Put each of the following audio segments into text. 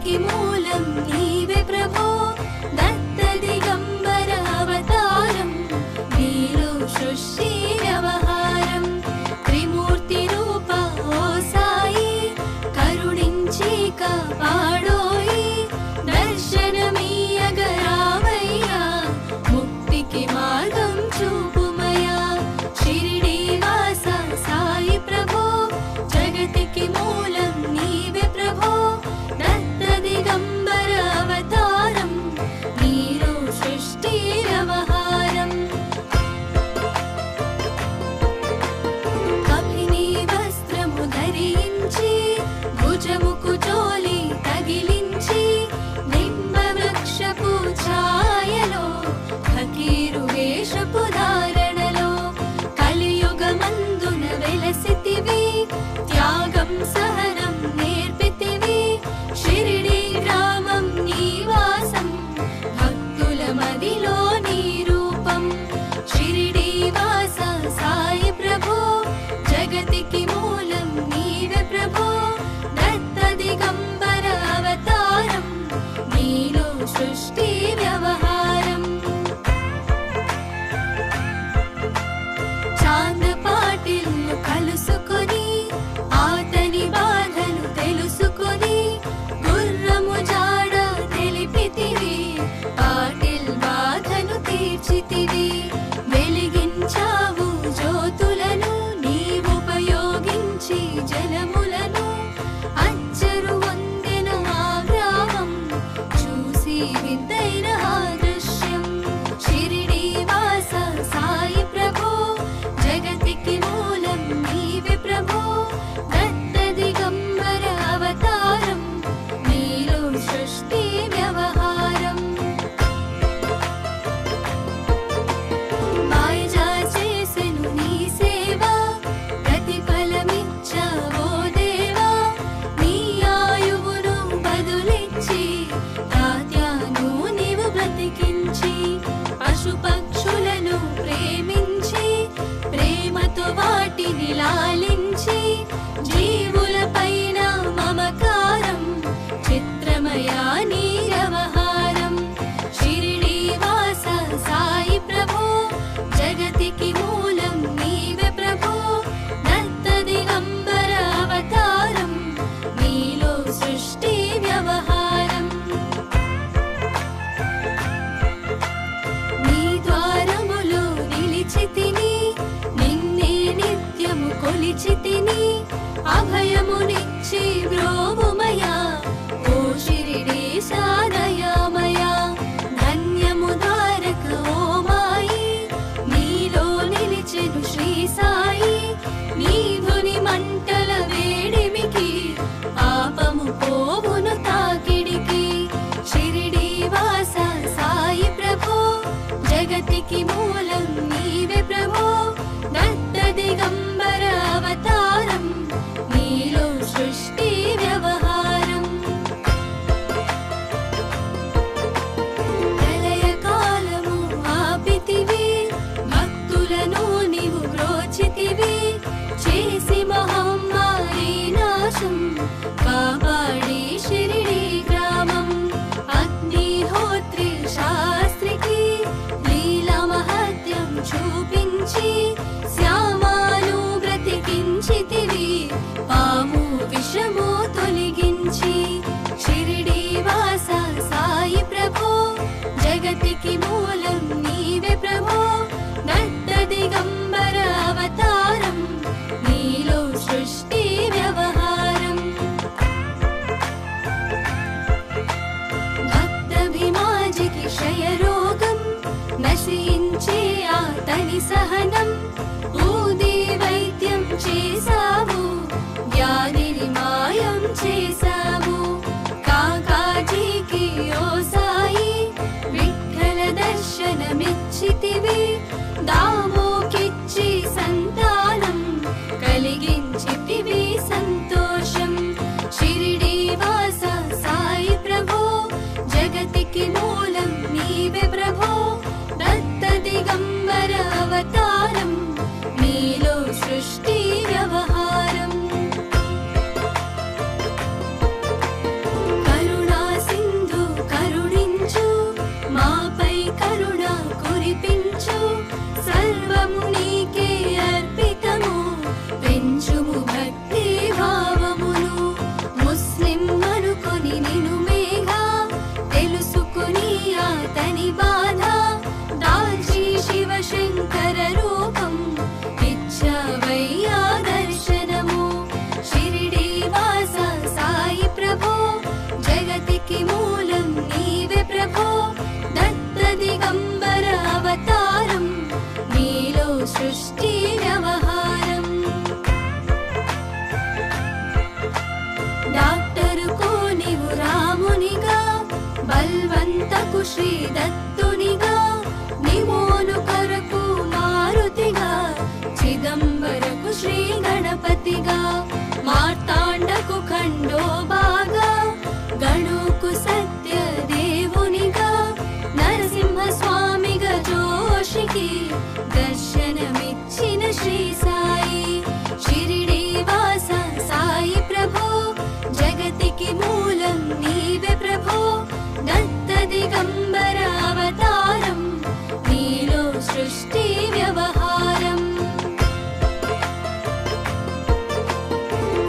जगतिकी मूलं नीवे प्रभो दत्त दिगंबर अवतारं नीलो सृष्टि व्यवहारं त्रिमूर्ति रूपा ओ साई करुणिंची कापाडोई दर्शनमीयगरावय्या मुक्तिकी मार्गं चूपुमया शिरिडी वासा साई प्रभो जगतिकी मूलं नीवे प्रभो दत्त दिगंबर अवतारं नीलो सृष्टि व्यवहारं कपिनी वस्त्रमु धరించి भुजमुकु चोली तगिलिंచి निम्बवृक्षपु ఛాయలో ఫకీరు వేషపు ధారణలో కలియుగమందున వెలసితివి త్యాగం సహనం నేర్పితివి షిరిడి గ్రామం నీవాసం భక్తుల మదిలో నీ రూపం షిరిడి వాస సాయి ప్రభో జగతికి మూలం నీవే ప్రభో దత్త దిగంబర అవతారం నీలో సృష్టి వ్యవహారం చాంద పాటిల్ను కలుసుకొని ఆతని బాధలు తెలుసుకొని గుర్రము జాడ తెలిపితివి పాటిల్ బాధను తీర్చితివి వెలిగించావు జ్యోతులను నీవుపయోగించి జలములను అచ్చరు వందెన ఆ గ్రామం చూసి వింతైన ఆ దృశ్యం షిరిడి వాస సాయి ప్రభో జగతికి మూలం నీవే ప్రభో దత్త దిగంబర అవతారం నీలో సృష్టి వ్యవహారం మాయజా చేసెను నీ సేవ ప్రతిఫలమిచ్చావో దేవా నీ ఆయువును బదులిచ్చి తాత్యాను నీవు బ్రతికించి పశుపక్షులను ప్రేమించి ప్రేమతో వాటిని లాలించి జీవులపైన మమకారం చిత్రమయా నీ వ్యవహారం షిరిడి వాస సాయి ప్రభో జగతికి మూలం నీవే ప్రభో దత్త దిగంబర అవతారం నీలో సృష్టి వ్యవహారం నీ ద్వారములో నిలిచితిని నిన్నే నిత్యము కొలిచితిని అభయమునిచ్చి బ్రోవుమయా ఓ షిరిడి సాదయామయా ధన్యము ద్వారక ఓ మాయి నీలో నిలిచెను శ్రీ సాయి నీ ధుని మంటల వేడిమికి పాపము పోవును తాకిడికి షిరిడి వాస సాయి ప్రభో జగతికి మూలం నీవే ప్రభో దత్త దిగంబర అవతారం నీలో సృష్టి వ్యవహారం ప్రళయకాలము ఆపితివి భక్తులను నీవు బ్రోచితివి చేసి మహమ్మారి నాశం కాపాడి షిరిడి గ్రామం అగ్నిహోత్రి శాస్త్రికి లీలా మహత్యం చూపించి శ్యామాను బ్రతికించితివి పాము విషము తొలగించి షిరిడి వాస సాయి ప్రభో జగతికి మూలం నీవే ప్రభో దత్త దిగంబర అవతారం నీలో సృష్టి వ్యవహారం భక్తభిమాజికి క్షయరోగం నశించే ఆతని సహనం ఊది వైద్యం చేసావు వ్యాధిని మాయం చేసావు కాకాజీకి ఓ సాయి విఠ్ఠల దర్శనమిచ్చితివి దామోకిచ్చి సంతానం కలిగించితివి సంతోషం షిరిడి వాస సాయి ప్రభో జగతికి మూలం నీవే ప్రభో దత్త దిగంబర అవతారం నీలో సృష్టి వ్యవహారం కరుణా దర్శనమిచ్చిన శ్రీ సాయి షిరిడి వాస సాయి ప్రభో జగతికి మూలం నీవే ప్రభో దత్త దిగంబర అవతారం నీలో సృష్టి వ్యవహారం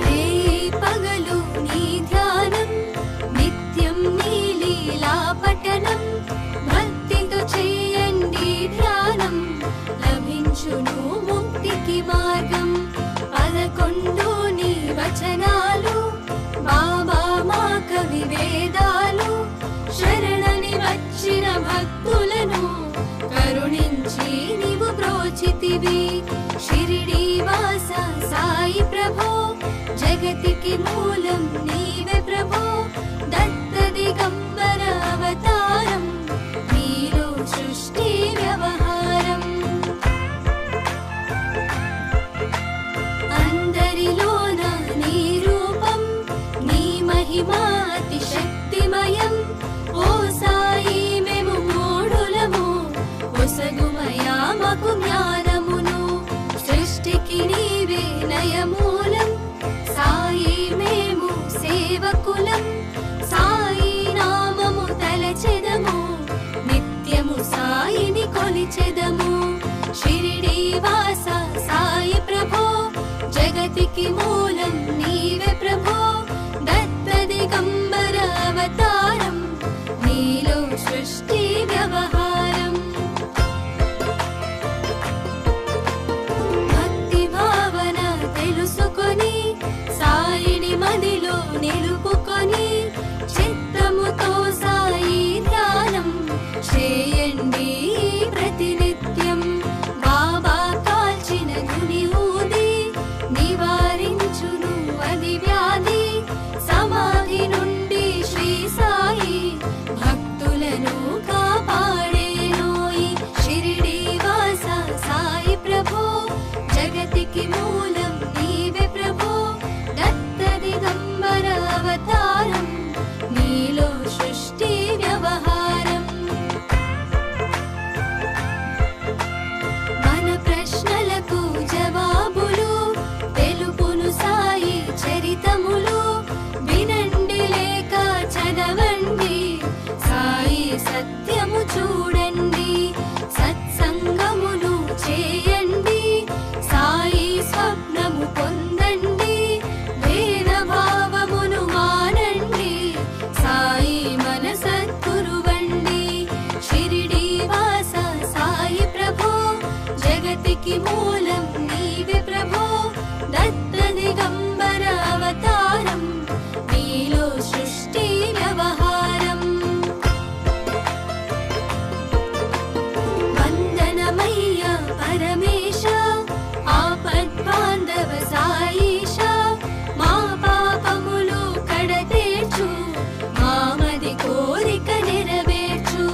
రే పగలు నీ ధ్యానం నిత్యం నీ లీలా పఠనం భక్తితో చేయండి ధ్యానం లభించును ముక్తికి మార్గం 11 నీ వచనాలు బాబా మా కవి వేదాలు శరణని వచ్చిన భక్తులను కరుణించి నీవు బ్రోచితివి షిరిడి వాస సాయి ప్రభో జగతికి మూలం నీవే ప్రభో దత్త దిగంబర అవతారం నీలో సృష్టి వ్యవహారం అందరిలోన నీ రూపం నీ మహిమా అతి శక్తిమయం ఓ సాయి మేము మూఢులము ఒసగుమయా మాకు జ్ఞానమును సృష్టికి నీవే నయమూలం సాయి మేము సేవకులం సాయి నామము తలచెదము నిత్యము సాయిని కొలిచెదము షిరిడి వాస సాయి ప్రభో జగతికి మూలం నీవే ప్రభో దత్త దిగంబర అవతారం నీలో సృష్టి వ్యవహారం భక్తి భావన తెలుసుకొని సాయిని మదిలో నిలుపుకొని చిత్తముతో సాయి ధ్యానం చేయండి ప్రతినిత్యం బాబా కాల్చిన ధుని ఊది నివారించును అది వ్యాధి సమాధి నుండి శ్రీ సాయి భక్తులను కాపాడేనోయి షిరిడి వాస సాయి ప్రభో జగతికి మూలం నీవే ప్రభో దత్త దిగంబర అవతారం నీలో సృష్టి వ్యవహారం మన ప్రశ్నలకు జవాబులు తెలుపును సాయి చరితములు వినండి లేక చదవండి సాయి సత్యము చూడండి సత్సంగమును చేయండి సాయి స్వప్నము పొందండి భేద భావమును మానండి సాయి మన సద్గురువండి షిరిడి వాస సాయి ప్రభో జగతికి మూలం నీవే ప్రభో దత్త దిగంబర అవతారం నీలో సృష్టి వ్యవహారం వందనమయ్య పరమేశ ఆపద్బాంధవ సాయిష మా పాపములు కడతేర్చు మామది కోరిక నెరవేర్చు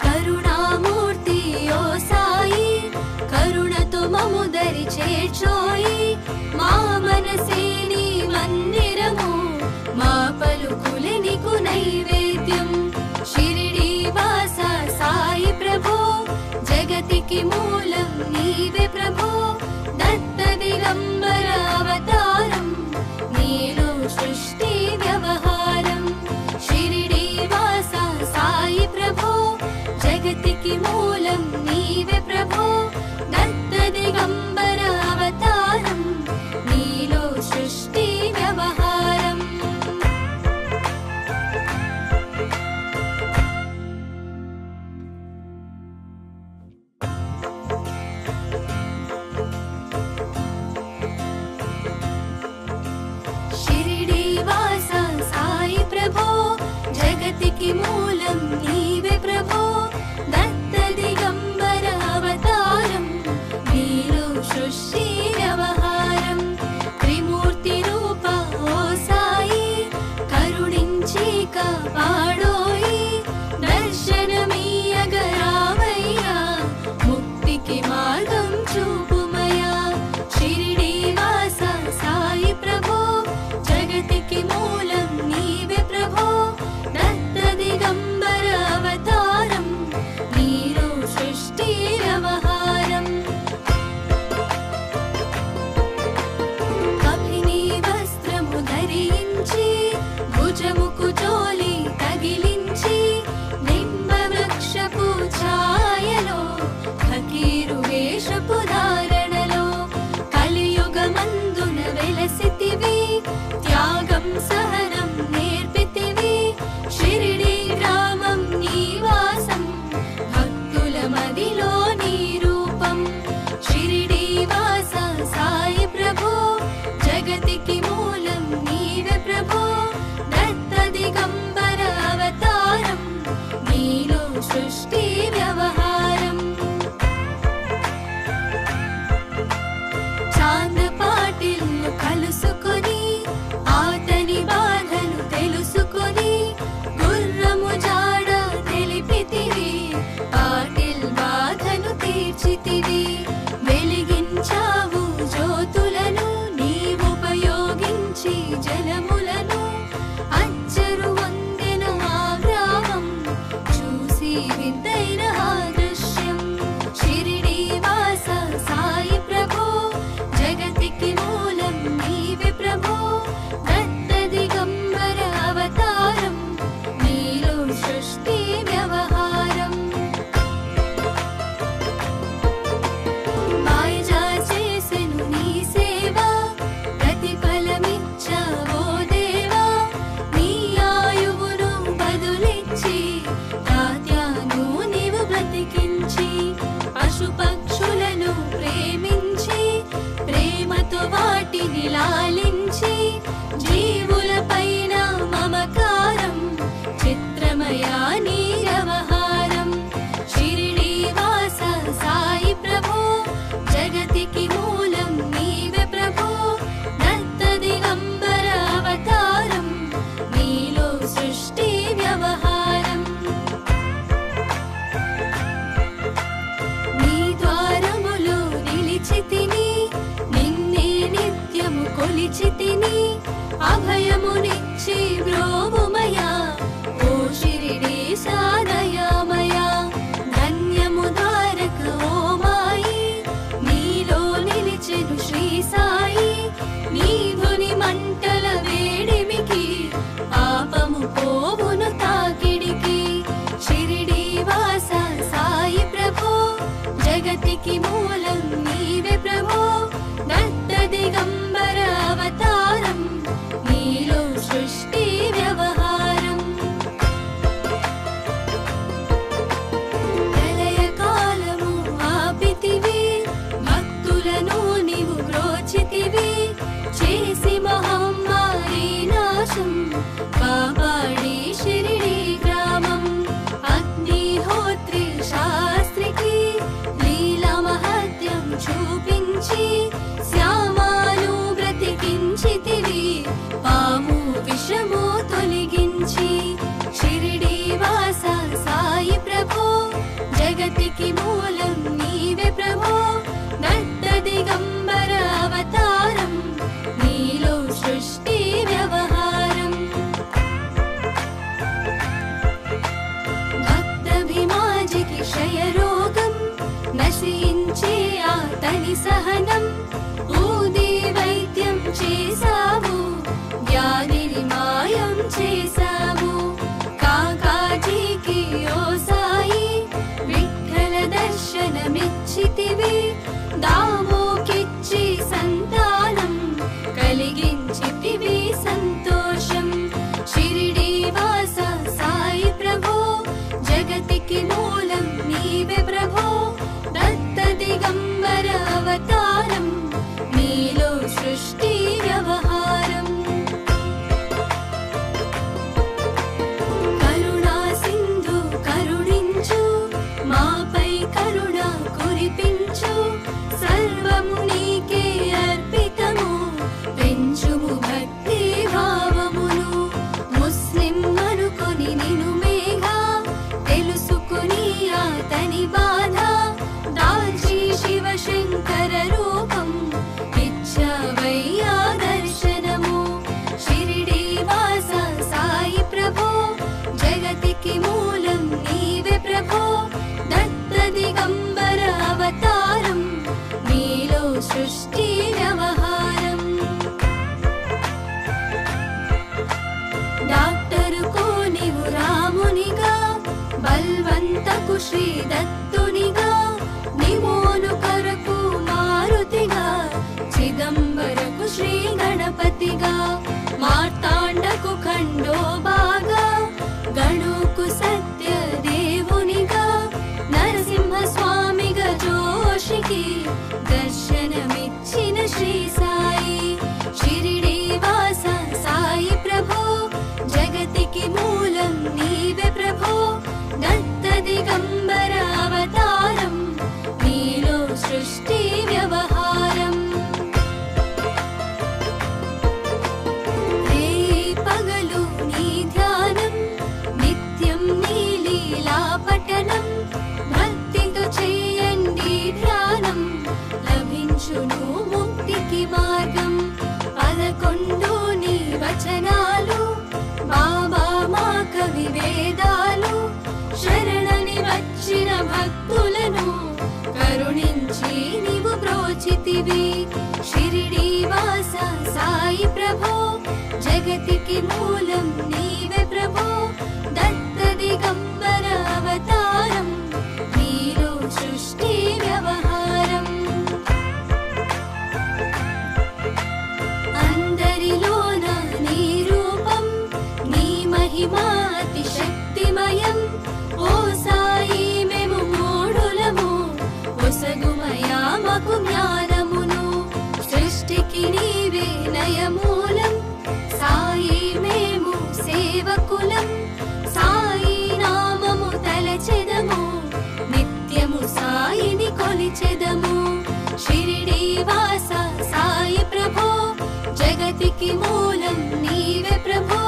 కరుణామూర్తి ఓ సాయి కరుణతో మము దరి చేర్చోయి మా మనసే నీ మందిరము మా పలుకులే నీకు నైవేద్యం షిరిడి వాస సాయి ప్రభో జగతికి మూలం నీవే ప్రభో దత్త దిగంబర అవతారం నీలో సృష్టి వ్యవహారం షిరిడి వాస సాయి ప్రభో జగతికి మూలం నీవే ప్రభో దత్త దిగంబర అవతారం నీలో సృష్టి వ్యవహారం కొలిచితిని అభయమునిచ్చి బ్రోవుమయా ఓ షిరిడి సాదయామయా ధన్యము ద్వారక ఓ మాయి నీలో నిలిచెను శ్రీ సాయి నీ ధుని మంటల వేడిమికి పాపము పోవును తాకిడికి షిరిడి వాస సాయి ప్రభో జగతికి మూలం నీవే ప్రభో దత్త దిగంబర అవతారం నీలో సృష్టి వ్యవహారం ప్రళయ కాలము ఆపితివి భక్తులను నీవు బ్రోచితివి చేసి మహమ్మారి నాశం కాపాడి షిరిడి గ్రామం అగ్నిహోత్రి శాస్త్రికి లీలా మహత్యం చూపించి శ్యామాను బ్రతికించితివి పాము విషము తొలగించి షిరిడి వాస సాయి ప్రభో జగతికి మూలం నీవే ప్రభో దత్త దిగంబర అవతారం నీలో సృష్టి వ్యవహారం భక్తభిమాజికి క్షయరోగం నశించే ఆతని సహనం ఊది వైద్యం చేసావు వ్యాధిని మాయం చేసావు కాకాజీకి ఓ సాయి విఠ్ఠల దర్శనమిచ్చితివి దామోకిచ్చి సంతానం కలిగించితివి సంతోషం షిరిడి వాస సాయి ప్రభో జగతికి మూలం నీవే ప్రభో దత్త దిగంబర అవతారం నీలో సృష్టి వ్యవహారం కరుణా సింధు కరుణించు మాపై కరుణ కురిపించు సర్వము నీకే అర్పితము పెంచుము భక్తి భావమును ముస్లిం అనుకొని నిను మేఘా తెలుసుకుని ఆతని బాధ దాల్చి శివశంకర రూపం ఇచ్చావయ్యా దర్శనము షిరిడి వాస సాయి ప్రభో జగతికి మూలం నీవే ప్రభో దత్త దిగంబర అవతారం నీలో సృష్టి వ్యవహారం డాక్టరుకు నీవు రామునిగా బల్వంతకు శ్రీ దత్తునిగా నిమోను కరకు మారుతిగా చిదంబరకు శ్రీ గణపతిగా మార్తాండకు ఖండోబాగా గణుకు సత్య దేవునిగా నరసింహ స్వామిగా జోషికి దర్శనమిచ్చిన శ్రీ సాయి షిరిడి వాస సాయి ప్రభో జగతికి మూలం నీవే ప్రభో దత్త దిగంబర అవతారం నీలో సృష్టి వ్యవహారం రే పగలు నీ ధ్యానం నిత్యం నీ లీలా పఠనం భక్తితో చేయండి ధ్యానం లభించును ముక్తికి మార్గం 11 నీ వచనాలు బాబా మా కవి వేదాలు శరణని వచ్చిన భక్తులను కరుణించి నీవు బ్రోచితివి షిరిడి వాస సాయి ప్రభో జగతికి మూలం నీవే ప్రభో దత్త దిగంబర అవతారం నీలో సృష్టి వ్యవహారం అందరిలోన నీ రూపం నీ మహిమా అతి శక్తిమయం ఓ సాయి మేము మూఢులము ఒసగుమయా మాకు జ్ఞానమును సృష్టికి నీవే నయమూలం సాయి మేము సేవకులం సాయి నామము తలచెదము నిత్యము సాయిని కొలిచెదము షిరిడి వాస సాయి ప్రభో జగతికి మూలం నీవే ప్రభో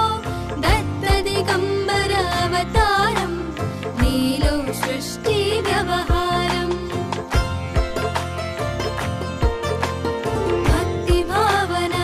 దత్త దిగంబర అవతారం నీలో సృష్టి వ్యవహారం భక్తి భావన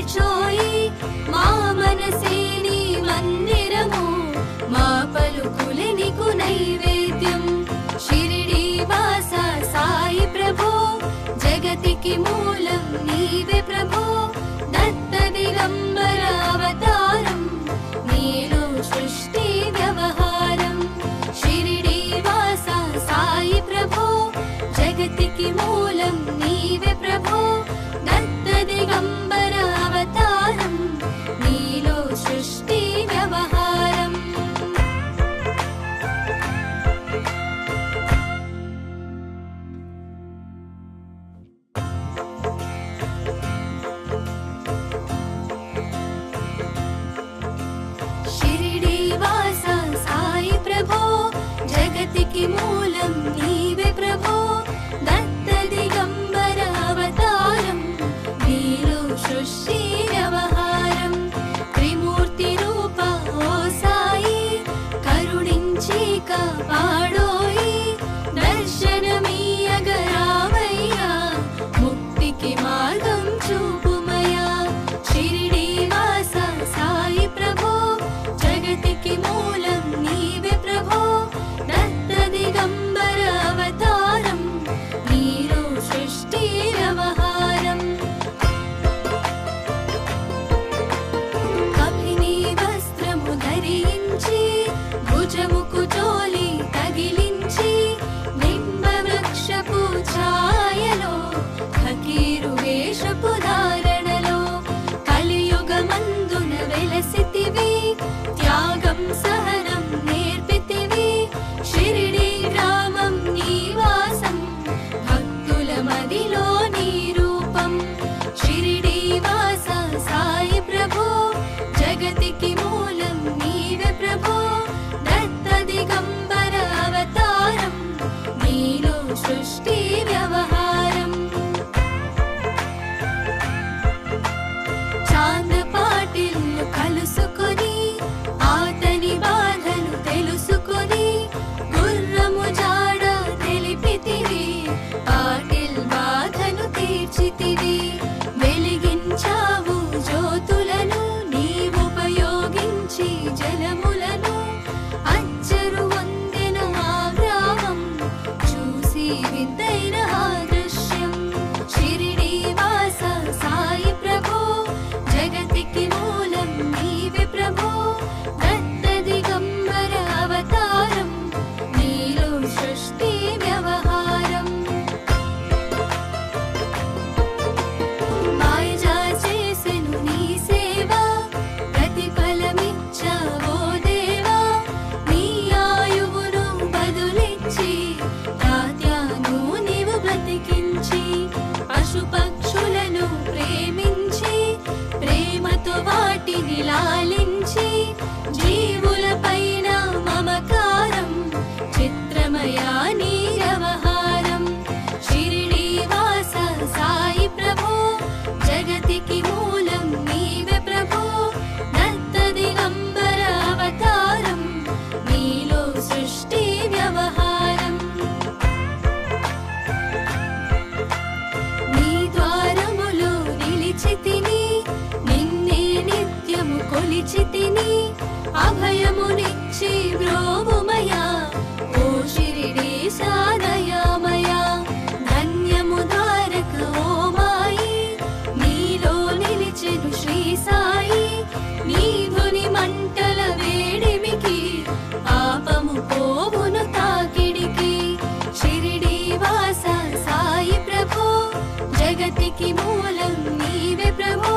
చేర్చోయి మా మనసే నీ మందిరము మా పలుకులే నీకు నైవేద్యం షిరిడి వాస సాయి ప్రభో జగతికి మూలం నీవే ప్రభో దత్త దిగంబర అవతారం నీలో సృష్టి వ్యవహారం షిరిడి వాస సాయి ప్రభో జగతికి మూలం నీవే ప్రభో దత్త దిగంబర అవతారం నీలో సృష్టి వ్యవహారం షిరిడి వాస సాయి ప్రభో జగతికి మూలం నీవే ప్రభో దత్త దిగంబర అవతారం నీలో సృష్టి వ్యవహారం త్రిమూర్తి రూప ఓ సాయి కరుణించి కాపాడోయి దర్శనమీయగరావయ్యా ముక్తికి మార్గం చూపుమయా షిరిడి వాస సాయి ప్రభో జగతికి మూలం నీవే ప్రభో దత్త దిగంబర అవతారం నీలో సృష్టి వ్యవహారం కపిని వస్త్రము ధరించి భుజముకు జోలి తగిలించి నింబ వృక్షపు ఛాయలో ఫకీరు వేషపు ధారణలో కలియుగమందున వెలసితివి త్యాగం సహనం నేర్పితివి షిరిడి గ్రామం నీవాసం భక్తుల మదిలో నీ రూపం షిరిడి వాస సాయి ప్రభో జగతికి మూలం నీవే ప్రభో దత్త దిగంబర అవతారం నీలో సృష్టి వ్యవహారం చాంద పాటిల్లు కలుసుకొని ఆతని బాధలు తెలుసుకొని గుర్రము జాడ తెలిపితివి పాటిల్ బాధను తీర్చితివి వెలిగించావు జ్యోతులను నీవుపయోగించి జలములను అచ్చరు వందెన ఆ గ్రామం చూసి వింతైన ఆ దృశ్యం షిరిడి వాస సాయి ప్రభో జగతికి మూలం నీవే ప్రభో దత్త దిగంబర అవతారం నీలో సృష్టి వ్యవహారం మాయజా చేసెను నీ సేవ ప్రతిఫలమిచ్చావో దేవా నీ ఆయువును బదులిచ్చి తాత్యాను నీవు బ్రతికించి పశుపక్షులను ప్రేమించి ప్రేమతో వాటిని లాలించి జీవుల పైన మమకారం చిత్రమయా నీ వ్యవహారం షిరిడి వాస సాయి ప్రభో జగతికి మూలం నీవే ప్రభో దత్త దిగంబర అవతారం నీలో సృష్టి వ్యవహారం నీ ద్వారములో నిలిచితిని నిన్నే నిత్యము కొలిచితిని అభయమునిచ్చి బ్రోవుమయా ఓ షిరిడి సాదయామయా ధన్యము ద్వారక ఓ మాయి నీలో నిలిచెను శ్రీ సాయి నీ ధుని మంటల వేడిమికి పాపము పోవును తాకిడికి షిరిడి వాస సాయి ప్రభో జగతికి మూలం నీవే ప్రభో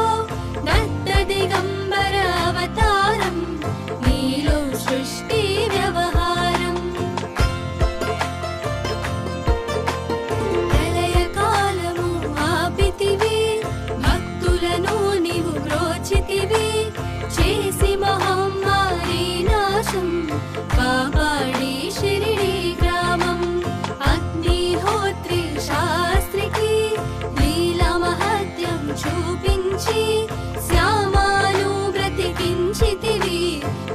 దత్త దిగంబర అవతారం నీలో సృష్టి వ్యవహారం ప్రళయ కాలము ఆపితివి భక్తులను నీవు బ్రోచితివి చేసి మహమ్మారి నాశం కాపాడి షిరిడి గ్రామం అగ్నిహోత్రి శాస్త్రికి లీలా మహత్యం చూపించి శ్యామాను బ్రతికించితివి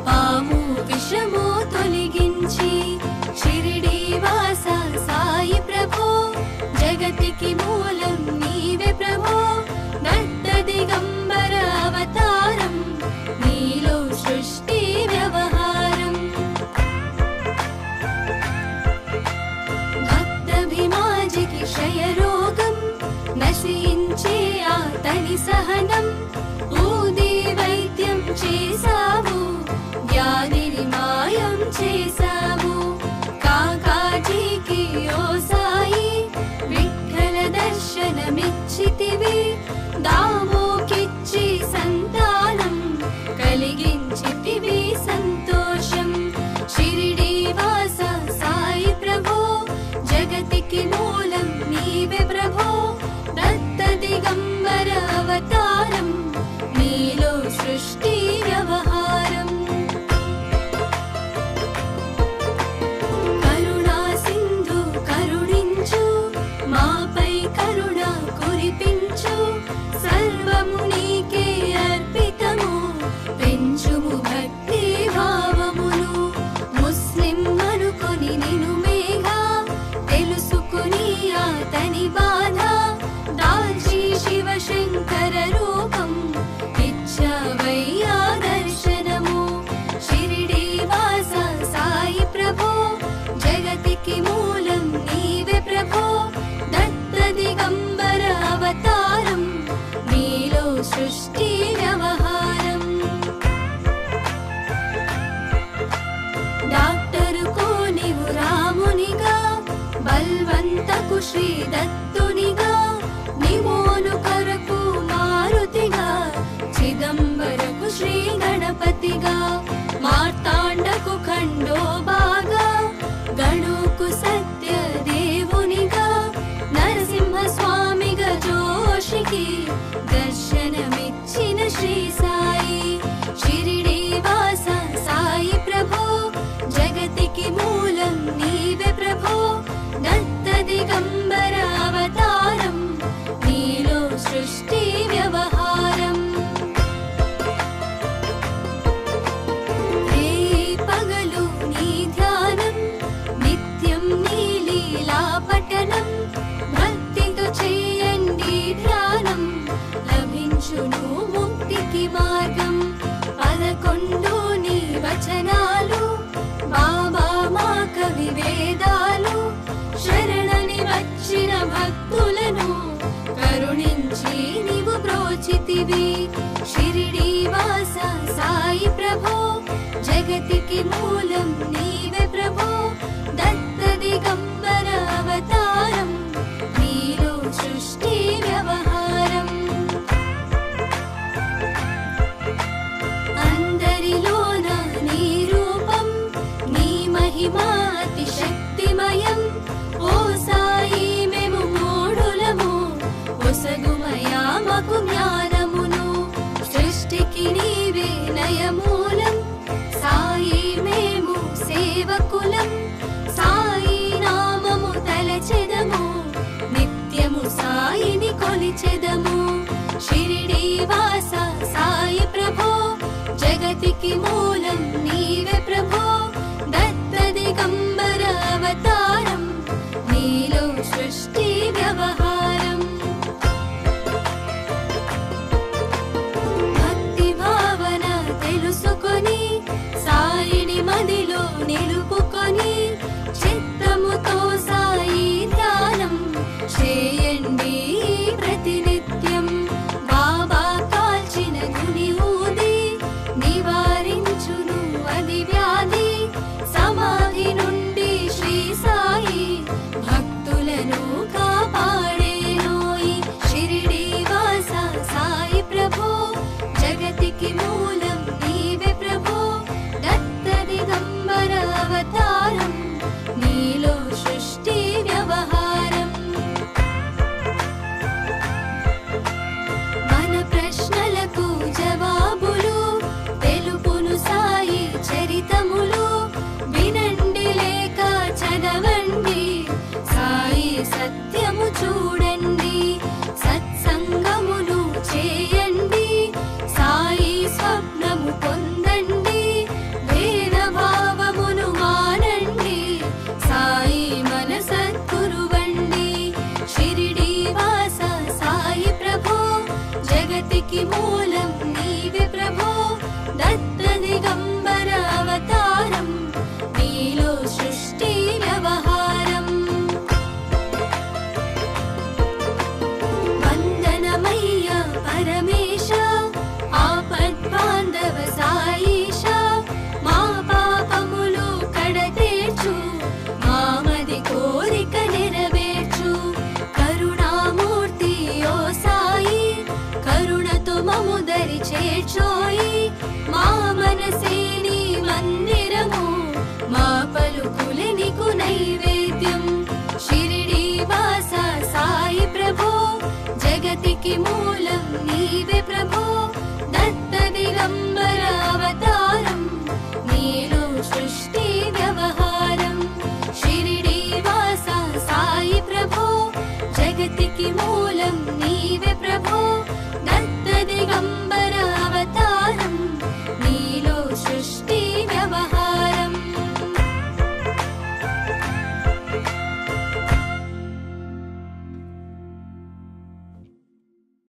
పాము విషము తొలగించి షిరిడి వాస సాయి ప్రభో జగతికి మూలం నీవే ప్రభో దత్త దిగంబర సహనం ఊది వైద్యం చేసావు, వ్యాధిని మాయం చేసావు. కాకాజీకి ఓ సాయి విఠ్ఠల దర్శనమిచ్చితివి, దామోకిచ్చి సంతానం కలిగించితివి సంతోషం. షిరిడి వాస సాయి ప్రభో, జగతికి మూలం నీవే ప్రభో. దత్త దిగంబర అవతారం, నీలో సృష్టి వ్యవహారం. కరుణా సింధు కరుణించు, మాపై కరుణ కురిపించు. సర్వము నీకే అర్పితము, పెంచుము భక్తి భావమును. ముస్లిం అనుకొని నిను మేఘా, తెలుసుకుని అతని బాధ. దాల్చి శివశంకర రూపం, ఇచ్చావయ్యా దర్శనము. షిరిడి వాస సాయి ప్రభో, జగతికి మూలం నీవే ప్రభో. దత్త దిగంబర అవతారం, నీలో సృష్టి వ్యవహారం. డాక్టరుకు నీవు రామునిగా, బల్వంతకు శ్రీ దత్తునిగా. నిమోను కొరకు మారుతిగా, చిదంబరకు శ్రీ గణపతిగా. మార్తాండకు ఖండోబాగా, గణుకు సత్య దేవునిగా. నరసింహ స్వామిగా జోషికి దర్శనమిచ్చిన శ్రీ సాయి. షిరిడి వాస సాయి ప్రభో, జగతికి మూలం నీవే ప్రభో. దత్త దిగంబర అవతారం, నీలో సృష్టి వ్యవహారం. రే పగలు నీ ధ్యానం, నిత్యం నీ లీలా పఠనం. భక్తితో చేయండి ధ్యానం, లభించును ముక్తికి మార్గం. 11 నీ వచనాలు, బాబా మా కవి వేదాలు. శరణని వచ్చిన భక్తులను కరుణించి నీవు బ్రోచితివి. షిరిడి వాస సాయి ప్రభో, జగతికి మూలం నీవే ప్రభో. దత్త దిగంబర అవతారం, నీలో సృష్టి వ్యవహారం. అందరిలోన నీ రూపం, నీ మహిమా అతి శక్తిమయం. ఓ సాయి మేము మూఢులము, ఒసగుమయా మాకు జ్ఞానమును. సృష్టికి నీవే నయమూలం, సాయి మేము సేవకులం. సాయి నామము తలచెదము, నిత్యము సాయిని కొలిచెదము. షిరిడి వాస సాయి ప్రభో, జగతికి మూలం నీవే ప్రభో. దత్త దిగంబర అవతారం, నీలో సృష్టి వ్యవహారం. భక్తి భావన తెలుసుకొని, సాయిని మదిలో నిలుపుకొని. చిత్తముతో సాయి ధ్యానం చేయండి ప్రతినిత్యం. బాబా కాల్చిన గుని ఊది, నివారించును అది వ్యాధి. సమాధి నుండి శ్రీ సాయి భక్తులను కాపాడేనోయి. షిరిడి వాస సాయి ప్రభో, జగతికి మూలం నీవే ప్రభో. దత్త దిగంబర అవతారం, నీలో సృష్టి వ్యవహారం. మన ప్రశ్నలకు జవాబులు తెలుపును సాయి చరితములు. వినండి లేక చదవండి, సాయి సత్యము చూడండి. సత్సంగమును చేయండి, సాయి స్వప్నము పొందండి. భేద భావమును మానండి, సాయి మన సద్గురువండి. షిరిడి వాస సాయి ప్రభో, జగతికి మూలం నీవే ప్రభో. దత్త దిగంబర అవతారం, నీలో సృష్టి వ్యవహారం. వందనమయ్య పర మూలానికి